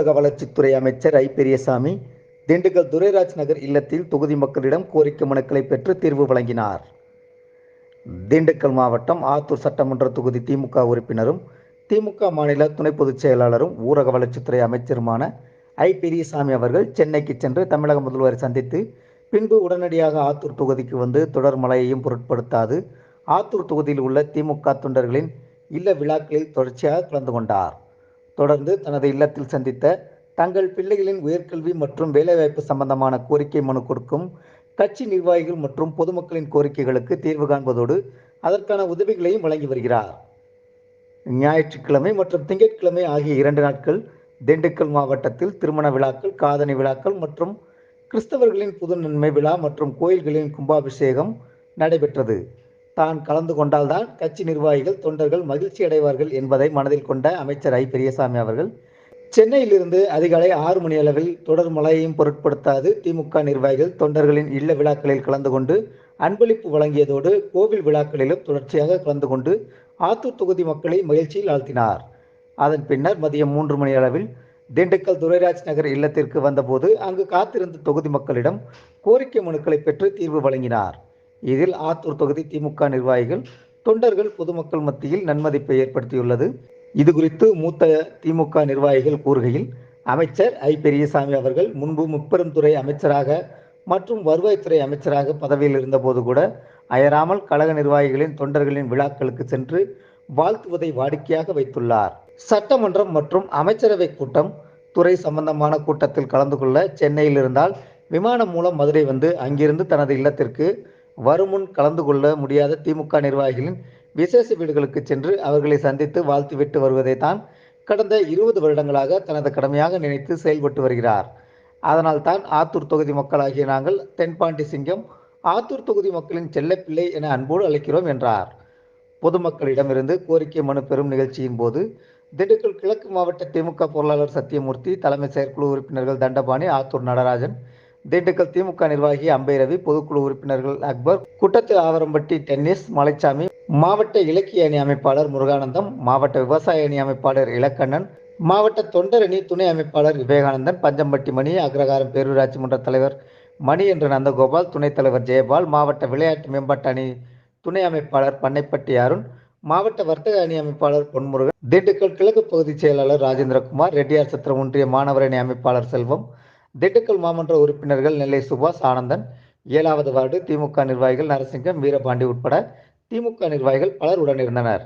ஊரக வளர்ச்சித்துறை அமைச்சர் ஐ. பெரியசாமி திண்டுக்கல் துரைராஜ் நகர் இல்லத்தில் தொகுதி மக்களிடம் கோரிக்கை மனுக்களை பெற்று தீர்வு வழங்கினார். திண்டுக்கல் மாவட்டம் ஆத்தூர் சட்டமன்ற தொகுதி திமுக உறுப்பினரும் திமுக மாநில துணை பொதுச் செயலாளரும் ஊரக வளர்ச்சித்துறை அமைச்சருமான ஐ. பெரியசாமி அவர்கள் சென்னைக்கு சென்று தமிழக முதல்வரை சந்தித்து பின்பு உடனடியாக ஆத்தூர் தொகுதிக்கு வந்து தொடர் மழையையும் பொருட்படுத்தாது ஆத்தூர் தொகுதியில் உள்ள திமுக தொண்டர்களின் இல்ல விழாக்களில் தொடர்ச்சியாக கலந்து கொண்டார். தொடர்ந்து தனது இல்லத்தில் சந்தித்த தங்கள் பிள்ளைகளின் உயர்கல்வி மற்றும் வேலைவாய்ப்பு சம்பந்தமான கோரிக்கை மனு கொடுக்கும் கட்சி நிர்வாகிகள் மற்றும் பொதுமக்களின் கோரிக்கைகளுக்கு தீர்வு காண்பதோடு அதற்கான உதவிகளையும் வழங்கி வருகிறார். ஞாயிற்றுக்கிழமை மற்றும் திங்கட்கிழமை ஆகிய 2 நாட்கள் திண்டுக்கல் மாவட்டத்தில் திருமண விழாக்கள், காதணி விழாக்கள் மற்றும் கிறிஸ்தவர்களின் புது நன்மை விழா மற்றும் கோயில்களின் கும்பாபிஷேகம் நடைபெற்றது. தான் கலந்து கொண்டால்தான் கட்சி நிர்வாகிகள் தொண்டர்கள் மகிழ்ச்சி அடைவார்கள் என்பதை மனதில் கொண்ட அமைச்சர் ஐ. பெரியசாமி அவர்கள் சென்னையிலிருந்து அதிகாலை 6 மணி அளவில் தொடர் மழையையும் பொருட்படுத்தாது திமுக நிர்வாகிகள் தொண்டர்களின் இல்ல விழாக்களில் கலந்து கொண்டு அன்பளிப்பு வழங்கியதோடு கோவில் விழாக்களிலும் தொடர்ச்சியாக கலந்து கொண்டு ஆத்தூர் தொகுதி மக்களை மகிழ்ச்சியில் ஆழ்த்தினார். அதன் பின்னர் மதியம் 3 மணி அளவில் திண்டுக்கல் துரைராஜ் நகர் இல்லத்திற்கு வந்தபோது அங்கு காத்திருந்த தொகுதி மக்களிடம் கோரிக்கை மனுக்களை பெற்று தீர்வு வழங்கினார். இதில் ஆத்தூர் தொகுதி திமுக நிர்வாகிகள் தொண்டர்கள் பொதுமக்கள் மத்தியில் நன்மதிப்பை ஏற்படுத்தியுள்ளது. இது குறித்து மூத்த திமுக நிர்வாகிகள் கூறுகையில், அமைச்சர் ஐ. பெரியசாமி அவர்கள் முன்பு முப்பெருந்துறை அமைச்சராக மற்றும் வருவாய்த்துறை அமைச்சராக பதவியில் இருந்தபோது கூட அயராமல் கழக நிர்வாகிகளின் தொண்டர்களின் விழாக்களுக்கு சென்று வாழ்த்துவதை வாடிக்கையாக வைத்துள்ளார். சட்டமன்றம் மற்றும் அமைச்சரவை கூட்டம், துறை சம்பந்தமான கூட்டத்தில் கலந்து கொள்ள சென்னையில் இருந்தால் விமானம் மூலம் மதுரை வந்து அங்கிருந்து தனது இல்லத்திற்கு வருமுன் கலந்து கொள்ள முடியாத திமுக நிர்வாகிகளின் விசேஷ வீடுகளுக்கு சென்று அவர்களை சந்தித்து வாழ்த்துவிட்டு வருவதை தான் கடந்த 20 வருடங்களாக தனது கடமையாக நினைத்து செயல்பட்டு வருகிறார். அதனால் தான் ஆத்தூர் தொகுதி மக்களாகிய நாங்கள் தென்பாண்டி சிங்கம், ஆத்தூர் தொகுதி மக்களின் செல்லப்பிள்ளை என அன்போடு அழைக்கிறோம் என்றார். பொதுமக்களிடமிருந்து கோரிக்கை மனு பெறும் நிகழ்ச்சியின் போது திண்டுக்கல் கிழக்கு மாவட்ட திமுக பொருளாளர் சத்தியமூர்த்தி, தலைமை செயற்குழு உறுப்பினர்கள் தண்டபாணி, ஆத்தூர் நடராஜன், திண்டுக்கல் திமுக நிர்வாகி அம்பை ரவி, பொதுக்குழு உறுப்பினர்கள் அக்பர், குட்டத்து ஆவரம்பட்டி டென்னிஸ் மலைச்சாமி, மாவட்ட இலக்கிய அணி அமைப்பாளர் முருகானந்தம், மாவட்ட விவசாய அணி அமைப்பாளர் இலக்கண்ணன், மாவட்ட தொண்டர் அணி துணை அமைப்பாளர் விவேகானந்தன், பஞ்சம்பட்டி மணி, அக்ரகாரம் பேரூராட்சி மன்ற தலைவர் மணி என்ற நந்தகோபால், துணைத் தலைவர் ஜெயபால், மாவட்ட விளையாட்டு மேம்பாட்டு அணி துணை அமைப்பாளர் பண்ணைப்பட்டி அருண், மாவட்ட வர்த்தக அணி அமைப்பாளர் பொன்முருகன், திண்டுக்கல் கிழக்கு பகுதி செயலாளர் ராஜேந்திரகுமார், ரெட்டியார் சத்திரம் ஒன்றிய மாணவர் அணி அமைப்பாளர் செல்வம், திண்டுக்கல் மாமன்ற உறுப்பினர்கள் நெல்லை சுபாஷ், ஆனந்தன், 7வது வார்டு திமுக நிர்வாகிகள் நரசிங்கம், வீரபாண்டி உட்பட திமுக நிர்வாகிகள் பலர் உடனிருந்தனர்.